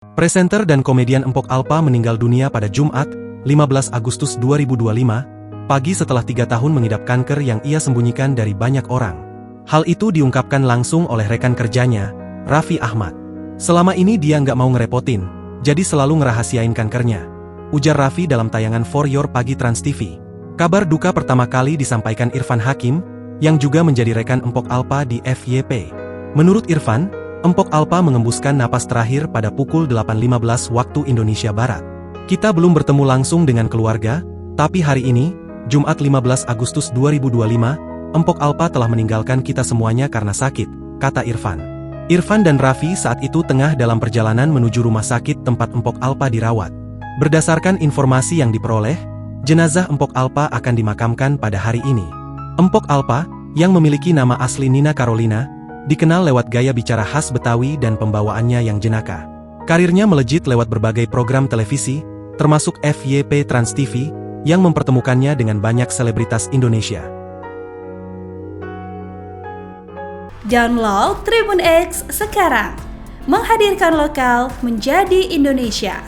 Presenter dan komedian Empok Alpa meninggal dunia pada Jumat, 15 Agustus 2025, pagi setelah 3 tahun mengidap kanker yang ia sembunyikan dari banyak orang. Hal itu diungkapkan langsung oleh rekan kerjanya, Raffi Ahmad. Selama ini dia nggak mau ngerepotin, jadi selalu ngerahasiain kankernya, ujar Raffi dalam tayangan For Your Pagi Trans TV. Kabar duka pertama kali disampaikan Irfan Hakim, yang juga menjadi rekan Empok Alpa di FYP. Menurut Irfan, Empok Alpa mengembuskan napas terakhir pada pukul 8.15 waktu Indonesia Barat. Kita belum bertemu langsung dengan keluarga, tapi hari ini, Jumat 15 Agustus 2025, Empok Alpa telah meninggalkan kita semuanya karena sakit, kata Irfan. Irfan dan Raffi saat itu tengah dalam perjalanan menuju rumah sakit tempat Empok Alpa dirawat. Berdasarkan informasi yang diperoleh, jenazah Empok Alpa akan dimakamkan pada hari ini. Empok Alpa, yang memiliki nama asli Nina Carolina, dikenal lewat gaya bicara khas Betawi dan pembawaannya yang jenaka. Karirnya melejit lewat berbagai program televisi, termasuk FYP Trans TV, yang mempertemukannya dengan banyak selebritas Indonesia. Download Tribun X sekarang, menghadirkan lokal menjadi Indonesia.